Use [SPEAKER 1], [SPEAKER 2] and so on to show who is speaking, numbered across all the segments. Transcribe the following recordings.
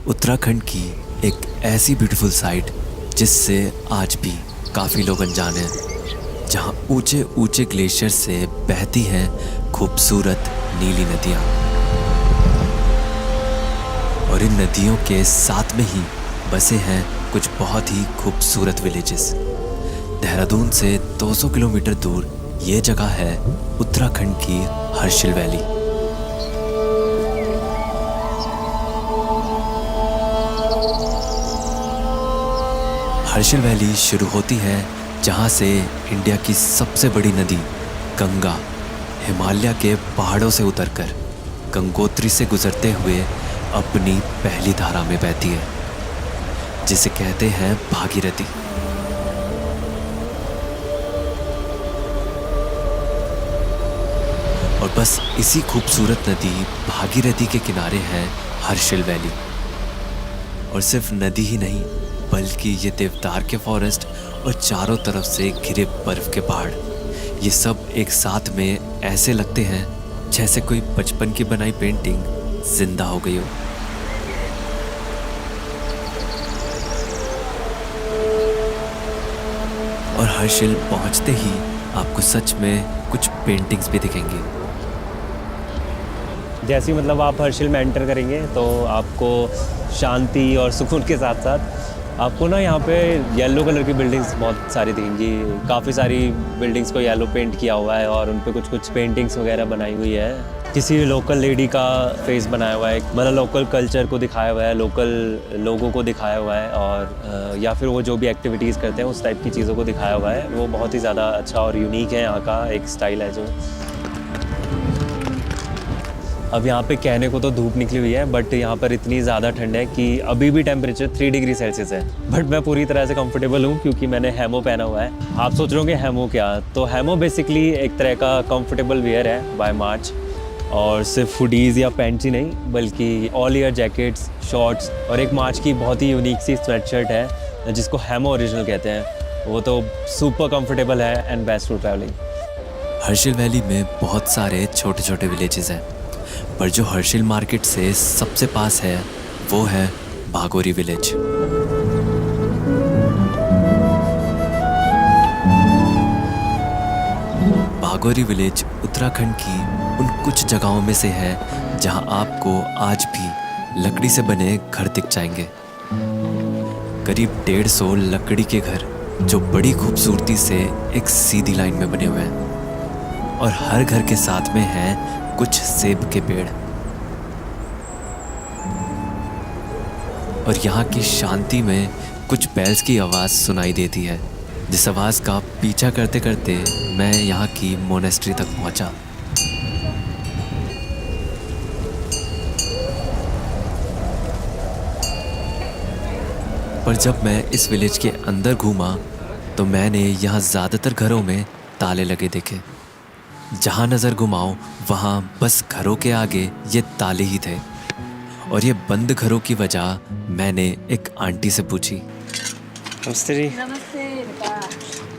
[SPEAKER 1] उत्तराखंड की एक ऐसी ब्यूटीफुल साइट जिससे आज भी काफ़ी लोग अनजान हैं, जहां ऊंचे ऊंचे ग्लेशियर से बहती हैं खूबसूरत नीली नदियां, और इन नदियों के साथ में ही बसे हैं कुछ बहुत ही खूबसूरत विलेजेस। देहरादून से 200 किलोमीटर दूर ये जगह है उत्तराखंड की हर्षिल वैली। हर्षिल वैली शुरू होती है जहाँ से इंडिया की सबसे बड़ी नदी गंगा हिमालय के पहाड़ों से उतरकर गंगोत्री से गुजरते हुए अपनी पहली धारा में बहती है, जिसे कहते हैं भागीरथी। और बस इसी खूबसूरत नदी भागीरथी के किनारे है हर्षिल वैली। और सिर्फ नदी ही नहीं, बल्कि ये देवदार के फॉरेस्ट और चारों तरफ से घिरे बर्फ के पहाड़, ये सब एक साथ में ऐसे लगते हैं जैसे कोई बचपन की बनाई पेंटिंग जिंदा हो गई हो। और हर्षिल पहुंचते ही आपको सच में कुछ पेंटिंग्स भी दिखेंगी।
[SPEAKER 2] जैसे ही आप हर्षिल में एंटर करेंगे तो आपको शांति और सुकून के साथ साथ आपको ना यहाँ पे येलो कलर की बिल्डिंग्स बहुत सारी दिखेंगी। काफ़ी सारी बिल्डिंग्स को येलो पेंट किया हुआ है और उन पे कुछ पेंटिंग्स वगैरह बनाई हुई है। किसी लोकल लेडी का फेस बनाया हुआ है, लोकल कल्चर को दिखाया हुआ है, लोकल लोगों को दिखाया हुआ है, और या फिर वो जो भी एक्टिविटीज़ करते हैं उस टाइप की चीज़ों को दिखाया हुआ है। वो बहुत ही ज़्यादा अच्छा और यूनिक है, यहाँ का एक स्टाइल है जो। अब यहाँ पे कहने को तो धूप निकली हुई है, बट यहाँ पर इतनी ज़्यादा ठंड है कि अभी भी टेम्परेचर 3 डिग्री सेल्सियस है। बट मैं पूरी तरह से कंफर्टेबल हूँ क्योंकि मैंने हैमो पहना हुआ है। आप सोच रहे होंगे हैमो क्या? तो हैमो बेसिकली एक तरह का कंफर्टेबल वेयर है बाय मार्च, और सिर्फ हुडीज़ या पैंट्स ही नहीं बल्कि ऑल ईयर जैकेट्स, शॉर्ट्स, और एक मार्च की बहुत ही यूनिक सी स्वेटशर्ट है जिसको हैमो ओरिजिनल कहते हैं। वो तो सुपर कंफर्टेबल है and best for travelling.
[SPEAKER 1] Harshil valley में बहुत सारे छोटे छोटे विलेजेस हैं, पर जो हर्षिल मार्केट से सबसे पास है वो है भागोरी विलेज। भागोरी विलेज उत्तराखंड की उन कुछ जगहों में से है जहां आपको आज भी लकड़ी से बने घर दिख जाएंगे। करीब 150 लकड़ी के घर जो बड़ी खूबसूरती से एक सीधी लाइन में बने हुए हैं, और हर घर के साथ में है कुछ सेब के पेड़। और यहाँ की शांति में कुछ बैल्स की आवाज़ सुनाई देती है, जिस आवाज़ का पीछा करते करते मैं यहाँ की मोनेस्ट्री तक पहुँचा। पर जब मैं इस विलेज के अंदर घूमा तो मैंने यहाँ ज़्यादातर घरों में ताले लगे देखे। जहाँ नज़र घुमाओ वहाँ बस घरों के आगे ये ताले ही थे। और ये बंद घरों की वजह मैंने एक आंटी से पूछी।
[SPEAKER 2] नमस्ते जी।
[SPEAKER 3] नमस्ते बेटा।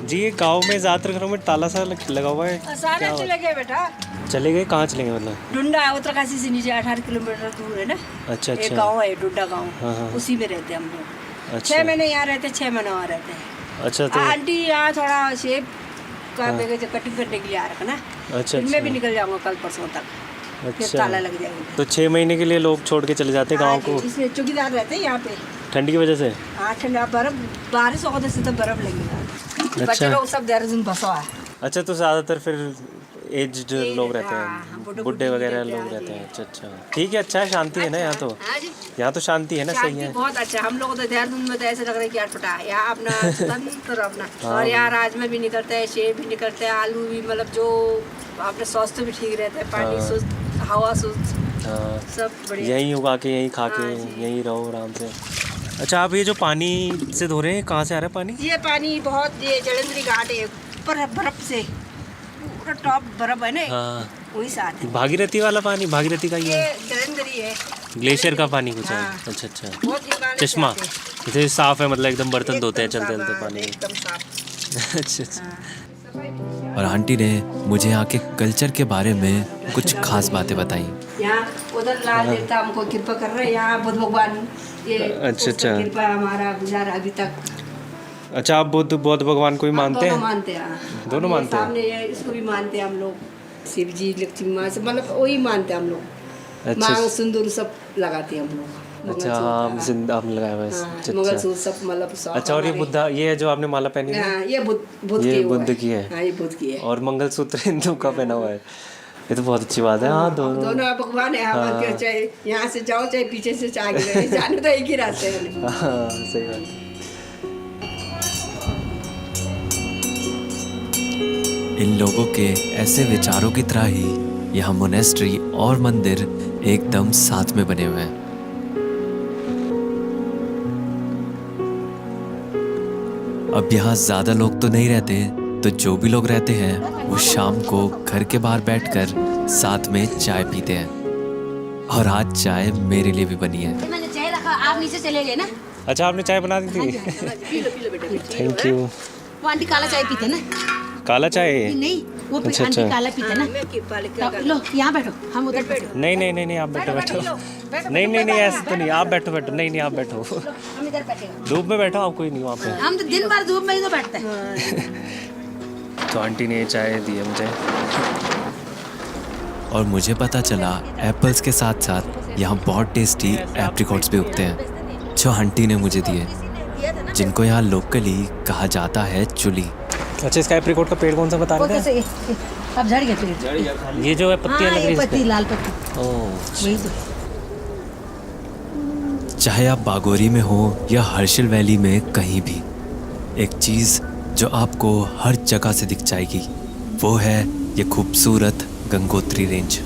[SPEAKER 2] जी, ये गांव में ज़्यादातर घरों में ताला सा लगा हुआ है।
[SPEAKER 3] सारे चले गए बेटा।
[SPEAKER 2] चले गए? कहाँ चलेंगे
[SPEAKER 3] डुंडा उत्तरकाशी से नीचे 18 किलोमीटर दूर है ना।
[SPEAKER 2] अच्छा।
[SPEAKER 3] एक गाँव है डुंडा गाँव।
[SPEAKER 2] हाँ।
[SPEAKER 3] उसी में रहते हम लोग।
[SPEAKER 2] अच्छा।
[SPEAKER 3] 6 महीने यहाँ रहते, 6 महीने वहाँ रहते हैं।
[SPEAKER 2] अच्छा। तो
[SPEAKER 3] आंटी यहाँ थोड़ा शेप का कटिंग करने के लिए आ रखा ना।
[SPEAKER 2] अच्छा।
[SPEAKER 3] मैं भी निकल जाऊँगा कल परसों तक। फिर ताला लग जाएगा।
[SPEAKER 2] तो 6 महीने के लिए लोग छोड़ के चले जाते गाँव को?
[SPEAKER 3] इसलिए चौकीदार रहते हैं यहाँ पे
[SPEAKER 2] ठंड की वजह से।
[SPEAKER 3] हाँ, ठंडा बर्फ बारिश होगा तो बर्फ लगेगा। बच्चे लोग सब देहरादून बसा है।
[SPEAKER 2] अच्छा, तो ज़्यादातर फिर एज्ड लोग रहते हैं,
[SPEAKER 3] हाँ,
[SPEAKER 2] बुढ़े वगैरह लोग रहते हैं। अच्छा। ठीक है, अच्छा है, शांति है ना यहाँ तो।
[SPEAKER 3] हाँ जी।
[SPEAKER 2] यहाँ तो शांति है ना, सही है।
[SPEAKER 3] बहुत अच्छा। हम लोग तो देहरादून में तो ऐसे लग रहा है कि अटपटा है। यहाँ अपना स्वतंत्र अपना। और यहाँ राजमा भी निकलता है, सेब भी निकलता है, आलू भी, जो अपने स्वास्थ्य भी ठीक रहता है, पानी शुद्ध, हवा शुद्ध, सब बढ़िया।
[SPEAKER 2] यहीं उगा के यहीं खा के यहीं रहो आराम से। अच्छा, आप ये जो पानी से धो रहे हैं, कहाँ से आ रहा है पानी?
[SPEAKER 3] ये पानी बहुत, ये जलंधरी घाट है, ऊपर बर्फ से पूरा टॉप बर्फ है ना।
[SPEAKER 2] हाँ।
[SPEAKER 3] वही साथ है।
[SPEAKER 2] भागीरथी वाला पानी, भागीरथी का
[SPEAKER 3] ये जलंधरी है।
[SPEAKER 2] ग्लेशियर का पानी कुछ है।
[SPEAKER 3] हाँ।
[SPEAKER 2] अच्छा।
[SPEAKER 3] बहुत हिमालय से
[SPEAKER 2] चश्मा
[SPEAKER 3] आते हैं।
[SPEAKER 2] जैसे साफ है, एकदम बर्तन धोते हैं
[SPEAKER 3] एकदम
[SPEAKER 2] चलते चलते
[SPEAKER 3] साफ,
[SPEAKER 2] पानी में।
[SPEAKER 3] एकदम साफ।
[SPEAKER 2] अच्छा।
[SPEAKER 1] और आंटी ने मुझे यहाँ के कल्चर के बारे में कुछ खास बातें बताई।
[SPEAKER 3] यहाँ वो उधर लाल देवता हमको कृपा कर रहे हैं, यहाँ बुद्ध भगवान ये
[SPEAKER 2] अच्छा,
[SPEAKER 3] उसका
[SPEAKER 2] अच्छा।
[SPEAKER 3] कृपा हमारा गुजारा अभी तक।
[SPEAKER 2] अच्छा, आप बौद्ध भगवान को भी मानते
[SPEAKER 3] दोनों
[SPEAKER 2] हैं?
[SPEAKER 3] मानते हैं, हाँ।
[SPEAKER 2] दोनों
[SPEAKER 3] ये
[SPEAKER 2] मानते हैं?
[SPEAKER 3] सामने ये इसको भी मानते हैं हम लोग, शिव जी लक्ष्मी माँ से, मतलब वही मानते हैं हम लोग।
[SPEAKER 2] अच्छा।
[SPEAKER 3] मांग सिंदूर सब लगाते हैं हम लोग।
[SPEAKER 2] अच्छा, हाँ, जिंदा आपने लगाया हुआ है। अच्छा,
[SPEAKER 3] मंगलसूत्र सब मतलब सब
[SPEAKER 2] अच्छा, और ये
[SPEAKER 3] हमारे-
[SPEAKER 2] बुद्धा, ये है जो आपने माला पहनी है?
[SPEAKER 3] हाँ, ये बुद्ध
[SPEAKER 2] ये
[SPEAKER 3] की हुआ
[SPEAKER 2] बुद्ध की है।
[SPEAKER 3] हाँ, ये बुद्ध की है।
[SPEAKER 2] और मंगलसूत्र हिंदू का पहना हुआ है। ये तो बहुत अच्छी बात है। हाँ, दोनों।
[SPEAKER 3] दोनों भगवान है, हमारे चाहे यहाँ से जाओ चाहे पीछे से आगे रहे, जाने तो एक ही रास्ते हैं।
[SPEAKER 2] हाँ, सही बात है।
[SPEAKER 1] इन लोगों के ऐसे विचारों की तरह ही यहाँ मोनेस्ट्री और मंदिर एकदम साथ में बने हुए हैं। अब यहाँ ज्यादा लोग तो नहीं रहते, तो जो भी लोग रहते हैं वो शाम को घर के बाहर बैठकर साथ में चाय पीते हैं। और आज चाय मेरे लिए भी बनी है।
[SPEAKER 4] मैंने चाय रखा, आप नीचे चले गए ना।
[SPEAKER 2] अच्छा, आपने चाय बना दी थी?
[SPEAKER 3] पी लो बेटा।
[SPEAKER 2] Thank you.
[SPEAKER 4] वो आंटी काला चाय पीते ना।
[SPEAKER 2] काला चाय?
[SPEAKER 4] नहीं, वो
[SPEAKER 2] अच्छा,
[SPEAKER 4] आंटी
[SPEAKER 2] अच्छा।
[SPEAKER 4] काला पीते ना।
[SPEAKER 3] मैं कृपा लेकर
[SPEAKER 4] तो लो यहाँ बैठो, हम उधर बैठो।
[SPEAKER 2] नहीं नहीं नहीं नहीं, आप बैठो बैठो। नहीं नहीं नहीं, ऐसे तो नहीं, आप बैठो बैठो। नहीं नहीं, आप बैठो।
[SPEAKER 4] हम इधर बैठेगा।
[SPEAKER 2] धूप में बैठो, आप कोई नहीं वहाँ पे।
[SPEAKER 4] हम तो दिन भर धूप में ही तो बैठते हैं।
[SPEAKER 2] तो आंटी ने ये चाय दी है मुझे।
[SPEAKER 1] और मुझे पता चला एप्पल्स के साथ साथ यहाँ बहुत टेस्टी एप्रिकॉट्स भी उगते हैं, जो आंटी ने मुझे दिए, जिनको यहाँ लोकली कहा जाता है चुली।
[SPEAKER 2] अच्छा, इसका एप्रिकॉट का पेड़ कौन सा बता
[SPEAKER 4] वो
[SPEAKER 2] रहे थे?
[SPEAKER 4] कैसे अब झड़ गया फिर?
[SPEAKER 2] ये जो है पत्तियाँ
[SPEAKER 4] हाँ,
[SPEAKER 2] लग रही
[SPEAKER 4] ये
[SPEAKER 2] है
[SPEAKER 4] पत्ती,
[SPEAKER 2] इसपे?
[SPEAKER 4] लाल पत्ती,
[SPEAKER 2] ओह,
[SPEAKER 4] वही तो।
[SPEAKER 1] चाहे आप बागोरी में हो या हर्षिल वैली में, कहीं भी एक चीज जो आपको हर जगह से दिख जाएगी वो है ये खूबसूरत गंगोत्री रेंज।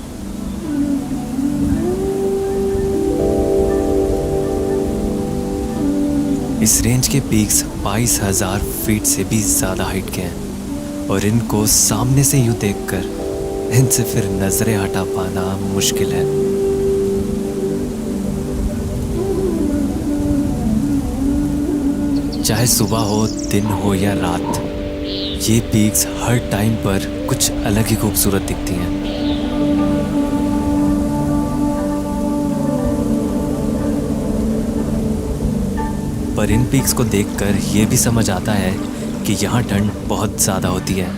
[SPEAKER 1] इस रेंज के पीक्स 22,000 फीट से भी ज्यादा हाइट के हैं, और इनको सामने से यूं देखकर इनसे फिर नजरें हटा पाना मुश्किल है। चाहे सुबह हो, दिन हो या रात, ये पीक्स हर टाइम पर कुछ अलग ही खूबसूरत दिखती हैं। पर इन पीक्स को देखकर ये भी समझ आता है कि यहाँ ठंड बहुत ज़्यादा होती है,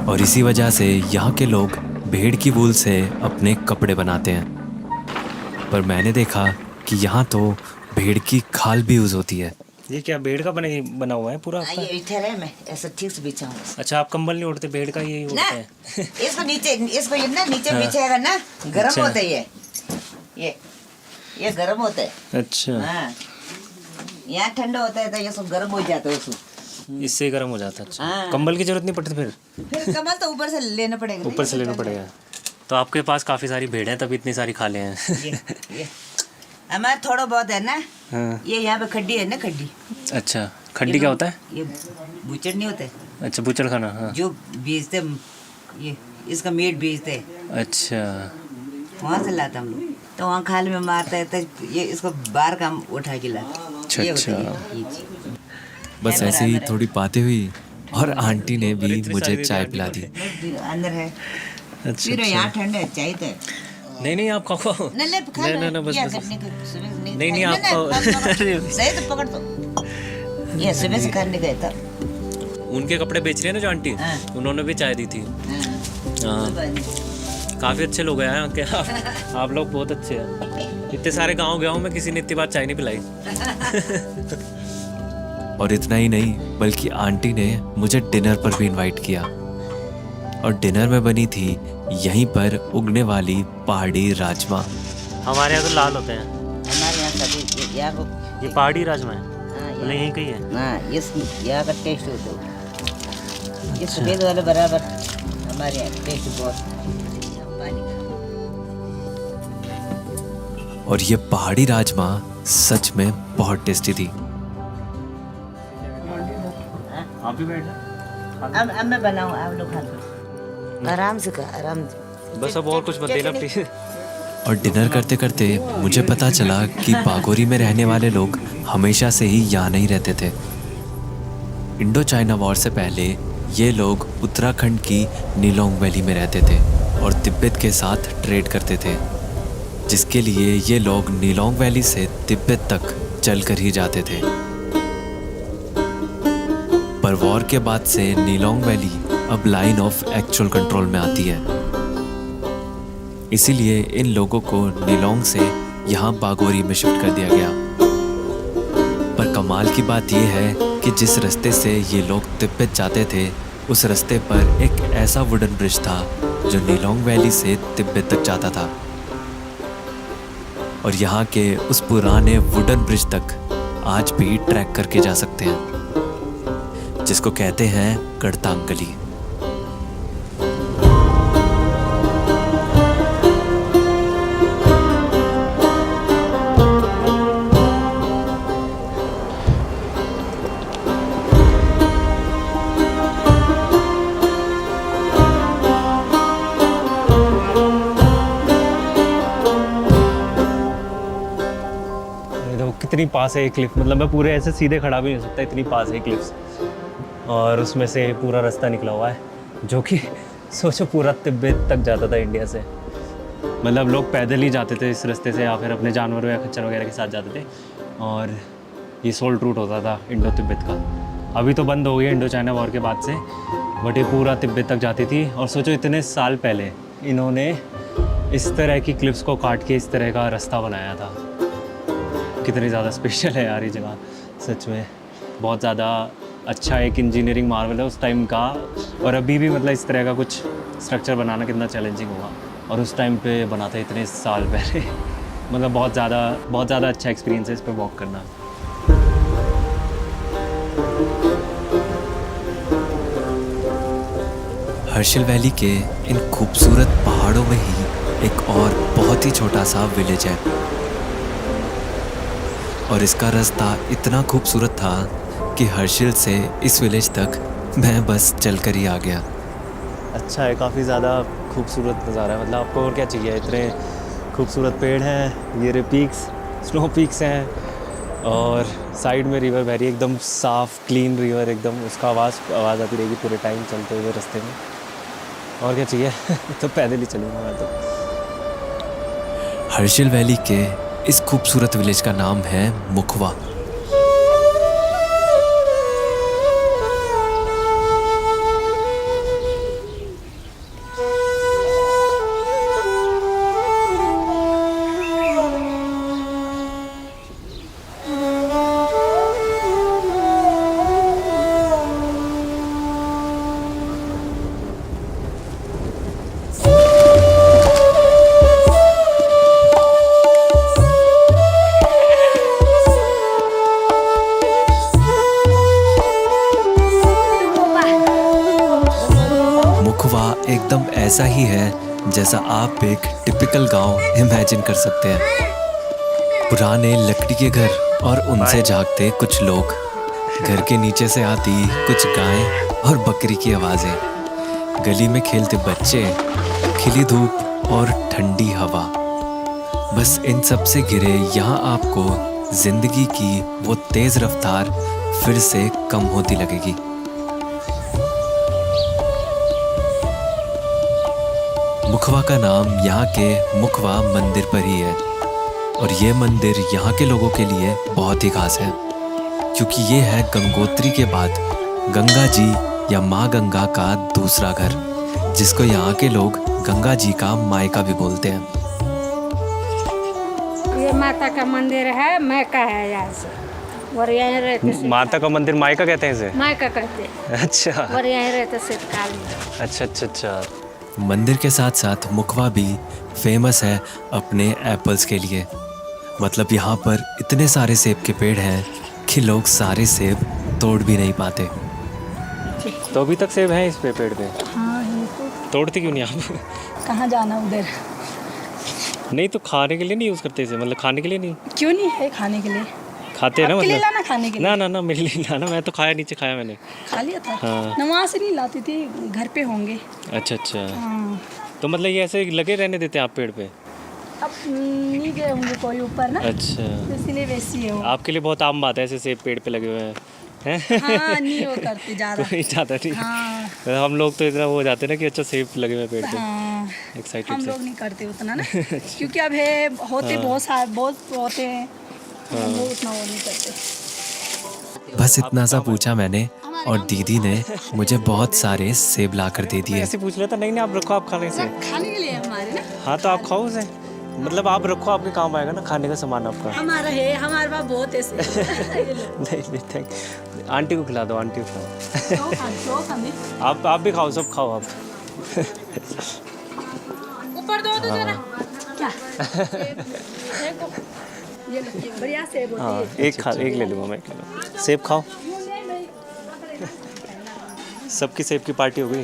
[SPEAKER 1] और इसी वजह से यहाँ के लोग भेड़ की वूल से अपने कपड़े बनाते हैं। पर मैंने देखा कि यहाँ तो भेड़ की खाल भी यूज़ होती है।
[SPEAKER 2] ये क्या भेड़ का बना हुआ है पूरा आपका?
[SPEAKER 5] ये ठहरे मैं ऐसा ठीक से बिछाऊँ
[SPEAKER 2] अच्छा, आप कंबल नहीं ओढ़ते, भेड़ का यही
[SPEAKER 5] ना।
[SPEAKER 2] ओढ़ते हैं?
[SPEAKER 5] इसको नीचे, इसको ये ना नीचे
[SPEAKER 2] हाँ।
[SPEAKER 5] बिछाएगा ना, गर्म
[SPEAKER 2] अच्छा।
[SPEAKER 5] होता है ये गर्म होता है।
[SPEAKER 2] अच्छा,
[SPEAKER 5] हाँ, यहाँ ठंडा होता है तो ये सब गर्म हो जाता है उसको।
[SPEAKER 2] इससे गर्म हो जाता है। अच्छा,
[SPEAKER 5] हाँ।
[SPEAKER 2] कंबल की जरूरत नहीं पड़ती फिर?
[SPEAKER 5] फिर कमल तो ऊपर से लेना पड़ेगा।
[SPEAKER 2] ऊपर से लेना पड़ेगा। तो आपके पास काफ़ी सारी भेड़ हैं, तभी इतनी सारी खाले हैं।
[SPEAKER 5] ये हमारा थोड़ा बहुत है ना।
[SPEAKER 2] हाँ।
[SPEAKER 5] ये यहाँ पे खड्डी है ना, खड्डी।
[SPEAKER 2] अच्छा, खड्डी क्या होता है?
[SPEAKER 5] ये बुचड़ नहीं होते
[SPEAKER 2] अच्छा, बुचड़ खाना। हाँ,
[SPEAKER 5] जो बेचते, ये इसका मीट बेचते,
[SPEAKER 2] अच्छा।
[SPEAKER 5] वहाँ से लाते हम लोग। तो वहाँ खाल में मारता है तो ये इसको बाहर का हम उठा के लाते। ये होता है ये चीज़।
[SPEAKER 1] बस ऐसे ही थोड़ी बातें हुई और आंटी ने भी मुझे चाय पिला दी।
[SPEAKER 5] अंदर है।
[SPEAKER 2] अच्छा,
[SPEAKER 5] फिर यहाँ ठंड है, चाहिए तो
[SPEAKER 2] नहीं नहीं, आप खाओ।
[SPEAKER 5] नहीं
[SPEAKER 2] बस
[SPEAKER 5] क्या
[SPEAKER 2] बस।
[SPEAKER 5] करने का,
[SPEAKER 2] नहीं, नहीं, आप खाओ।
[SPEAKER 5] सही तो पकड़ दो। ये सुबह से खाने गए था।
[SPEAKER 2] उनके कपड़े बेच रहे हैं ना जो आंटी,
[SPEAKER 5] हाँ।
[SPEAKER 2] उन्होंने भी चाय दी थी। हाँ, काफ़ी अच्छे लोग हैं यहाँ के। आप लोग बहुत अच्छे हैं। इतने सारे गांव गया हूँ मैं, किसी ने इतनी बार चाय नहीं पिलाई।
[SPEAKER 1] और इतना ही नहीं, बल्कि आंटी ने मुझे डिनर पर भी इनवाइट किया, और डिनर में बनी थी यहीं पर उगने वाली पहाड़ी राजमा।
[SPEAKER 2] हमारे यहाँ तो लाल होते हैं।
[SPEAKER 5] हमारे यहाँ सभी यहाँ को
[SPEAKER 2] ये पहाड़ी राजमा है,
[SPEAKER 5] हाँ,
[SPEAKER 2] मतलब यहीं कहीं है।
[SPEAKER 5] हाँ, इस यहाँ का टेस्ट होता है। ये सफेद वाले बराबर हमारे यहाँ टेस्ट बहुत।
[SPEAKER 1] और ये पहाड़ी राजमा सच में बहुत टेस्टी थी।
[SPEAKER 2] आप भी बैठ
[SPEAKER 5] अब मैं बनाऊँ, आप लोग खा लो। आराम से खा, आराम से।
[SPEAKER 2] बस, अब और कुछ मत देना प्लीज।
[SPEAKER 1] और डिनर करते करते मुझे पता चला कि बागोरी में रहने वाले लोग हमेशा से ही यहाँ नहीं रहते थे। इंडो चाइना वॉर से पहले ये लोग उत्तराखंड की नीलोंग वैली में रहते थे और तिब्बत के साथ ट्रेड करते थे। जिसके लिए ये लोग नीलोंग वैली से तिब्बत तक चलकर ही जाते थे। पर वॉर के बाद से नीलोंग वैली अब लाइन ऑफ एक्चुअल कंट्रोल में आती है, इसीलिए इन लोगों को नीलोंग से यहाँ बागोरी में शिफ्ट कर दिया गया। पर कमाल की बात यह है कि जिस रास्ते से ये लोग तिब्बत जाते थे, उस रास्ते पर एक ऐसा वुडन ब्रिज था जो नीलोंग वैली से तिब्बत तक जाता था। और यहाँ के उस पुराने वुडन ब्रिज तक आज भी ट्रैक करके जा सकते हैं, जिसको कहते हैं गढ़तांगली।
[SPEAKER 2] कितनी पास है ये क्लिफ, मतलब मैं पूरे ऐसे सीधे खड़ा भी नहीं हो सकता, इतनी पास है क्लिफ्स। और उसमें से पूरा रास्ता निकला हुआ है जो कि सोचो पूरा तिब्बत तक जाता था इंडिया से। मतलब लोग पैदल ही जाते थे इस रास्ते से, या फिर अपने जानवरों या खच्चर वगैरह के साथ जाते थे। और ये सोल्ट रूट होता था इंडो तिब्बत का। अभी तो बंद हो गया इंडो चाइना वॉर के बाद से, बट ये पूरा तिब्बत तक जाती थी। और सोचो इतने साल पहले इन्होंने इस तरह की क्लिफ्स को काट के इस तरह का रास्ता बनाया था। कितनी ज़्यादा स्पेशल है यार ये जगह, सच में बहुत ज़्यादा अच्छा एक इंजीनियरिंग मार्वल है उस टाइम का। और अभी भी मतलब इस तरह का कुछ स्ट्रक्चर बनाना कितना चैलेंजिंग होगा, और उस टाइम पे बना था इतने साल पहले। मतलब बहुत ज़्यादा अच्छा एक्सपीरियंस है इस पर वॉक करना।
[SPEAKER 1] हर्षिल वैली के इन खूबसूरत पहाड़ों में ही एक और बहुत ही छोटा सा विलेज है, और इसका रास्ता इतना खूबसूरत था कि हर्षिल से इस विलेज तक मैं बस चलकर ही आ गया।
[SPEAKER 2] अच्छा है, काफ़ी ज़्यादा खूबसूरत नज़ारा है। मतलब आपको और क्या चाहिए, इतने खूबसूरत पेड़ हैं, ये पीक्स स्नो पीक्स हैं, और साइड में रिवर बह रही है एकदम साफ़ क्लीन रिवर एकदम, उसका आवाज़ आती रहेगी पूरे टाइम चलते हुए रास्ते में। और क्या चाहिए तो पैदल ही चलूँगा मैं तो।
[SPEAKER 1] हर्षिल वैली के इस खूबसूरत विलेज का नाम है मुखवा। एकदम ऐसा ही है जैसा आप एक टिपिकल गांव इमेजिन कर सकते हैं। पुराने लकड़ी के घर और उनसे झांकते कुछ लोग, घर के नीचे से आती कुछ गायें और बकरी की आवाज़ें, गली में खेलते बच्चे, खिली धूप और ठंडी हवा। बस इन सब से घिरे यहाँ आपको जिंदगी की वो तेज़ रफ्तार फिर से कम होती लगेगी। मुखवा का नाम यहाँ के मुखवा मंदिर पर ही है, और ये मंदिर यहाँ के लोगों के लिए बहुत ही खास है, क्योंकि ये है गंगोत्री के बाद गंगा जी या माँ गंगा का दूसरा घर, जिसको यहाँ के लोग गंगा जी का मायका भी बोलते हैं।
[SPEAKER 6] ये माता का मंदिर है, मायका है यहाँ से, और यहाँ रहते
[SPEAKER 2] माता का मंदिर मायका कहते हैं इसे?
[SPEAKER 6] मायका कहते हैं।
[SPEAKER 2] अच्छा,
[SPEAKER 6] और यहाँ रहते शीतकाल में।
[SPEAKER 2] अच्छा।
[SPEAKER 1] मंदिर के साथ साथ मुखवा भी फेमस है अपने एप्पल्स के लिए। मतलब यहाँ पर इतने सारे सेब के पेड़ हैं कि लोग सारे सेब तोड़ भी नहीं पाते।
[SPEAKER 2] तो अभी तक सेब हैं इस पे पेड़ पे?
[SPEAKER 4] हाँ ये तो
[SPEAKER 2] तोड़ते क्यों नहीं आप?
[SPEAKER 4] कहाँ जाना उधर?
[SPEAKER 2] नहीं तो खाने के लिए नहीं यूज़ करते इसे, मतलब खाने के लिए नहीं?
[SPEAKER 4] क्यों नहीं है खाने के लिए?
[SPEAKER 2] खाते हैं ना,
[SPEAKER 4] आपके लिए
[SPEAKER 2] मतलब
[SPEAKER 4] लाना खाने के लिए?
[SPEAKER 2] ना मेरे लिए लाना, मैं तो खाया, नीचे खाया मैंने।
[SPEAKER 4] खा लिया था?
[SPEAKER 2] हाँ।
[SPEAKER 4] नमाज से नहीं लाती थी, घर पे होंगे।
[SPEAKER 2] अच्छा।
[SPEAKER 4] हाँ।
[SPEAKER 2] तो मतलब ये ऐसे लगे रहने देते हैं आप पेड़ पे?
[SPEAKER 4] अब नहीं गए होंगे कोई ऊपर ना,
[SPEAKER 2] अच्छा,
[SPEAKER 4] तो इसीलिए वैसी है वो।
[SPEAKER 2] आपके लिए बहुत आम बात है ऐसे सेब पेड़ पे लगे हुए हैं,
[SPEAKER 4] हाँ नहीं वो करते ज़्यादा।
[SPEAKER 2] कोई ज़्यादा नहीं।
[SPEAKER 4] हाँ
[SPEAKER 2] मतलब हम लोग तो इतना वो हो जाते हैं ना कि अच्छा सेब लगे हुए पेड़ पे,
[SPEAKER 4] हाँ
[SPEAKER 2] एक्साइटेड
[SPEAKER 4] हम
[SPEAKER 2] से।
[SPEAKER 4] लोग नहीं करते उतना ना, क्योंकि अब है होते बहुत सारे बहुत होते हैं, हम लोग उतना वो नहीं करते।
[SPEAKER 1] बस इतना सा पूछा मैंने और दीदी ने मुझे बहुत सारे सेब ला कर दे दिए।
[SPEAKER 2] ऐसे पूछ लेता, नहीं नहीं आप रखो, आप खाने से।
[SPEAKER 4] खाने के लिए हमारे ना,
[SPEAKER 2] हाँ तो आप खाओ उसे, मतलब आप रखो, आपके काम आएगा ना खाने का सामान आपका।
[SPEAKER 4] हमारा है, हमारे पास बहुत ऐसे।
[SPEAKER 2] नहीं नहीं थैंक, आंटी को खिला दो, आंटी को खिलाओ।
[SPEAKER 4] हमें
[SPEAKER 2] आप भी खाओ, सब खाओ आप।
[SPEAKER 4] ऊपर दो तो जरा क्या ये लो, बढ़िया सेब होती
[SPEAKER 2] हाँ
[SPEAKER 4] है।
[SPEAKER 2] एक ले लूँगा मैं, एक ले लूँगा। सेब खाओ, सबकी सेब की पार्टी हो गई।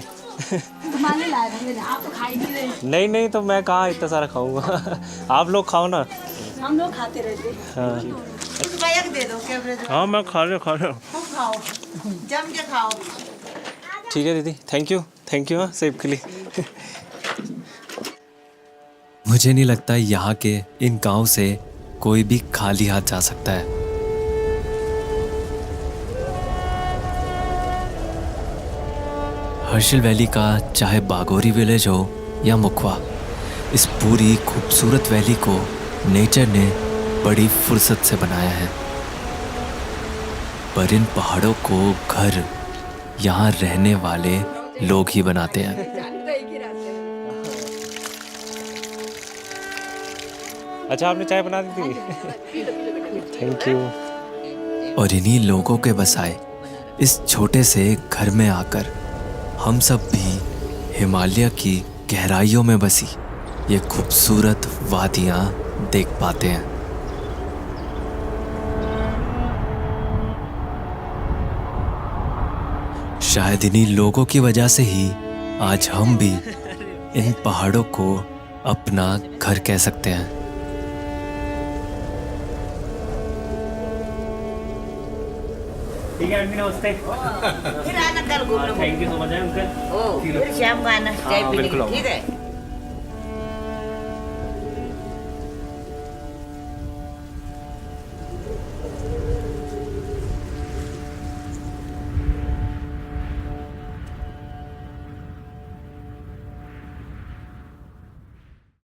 [SPEAKER 4] घुमाने लाए थे, आप तो खा ही नहीं रहे।
[SPEAKER 2] नहीं नहीं तो मैं कहाँ इतना सारा खाऊंगा। आप लोग खाओ ना।
[SPEAKER 4] हम लोग खाते रहते।
[SPEAKER 2] हाँ
[SPEAKER 5] भैया को दे दो कैमरे से,
[SPEAKER 2] हाँ मैं खा रहा हूँ।
[SPEAKER 5] खूब खाओ, जम के खाओ।
[SPEAKER 2] ठीक है दीदी, थैंक यू हाँ सेब के लिए।
[SPEAKER 1] मुझे नहीं लगता यहाँ के इन गांव से कोई भी खाली हाथ जा सकता है। हर्षिल वैली का चाहे बागोरी विलेज हो या मुखवा, इस पूरी खूबसूरत वैली को नेचर ने बड़ी फुर्सत से बनाया है। पर इन पहाड़ों को घर यहाँ रहने वाले लोग ही बनाते हैं।
[SPEAKER 2] अच्छा आपने चाय बना दी थी? Thank you.
[SPEAKER 1] और इन्हीं लोगों के बसाए इस छोटे से घर में आकर हम सब भी हिमालय की गहराइयों में बसी ये खूबसूरत वादियां देख पाते हैं। शायद इन्हीं लोगों की वजह से ही आज हम भी इन पहाड़ों को अपना घर कह सकते हैं।
[SPEAKER 2] ठीक है आंटी, नमस्ते।
[SPEAKER 5] फिर आना कल घूमने।
[SPEAKER 2] Thank you so much uncle.
[SPEAKER 5] ओ फिर शाम को आना चाय पीने के लिए, ठीक है।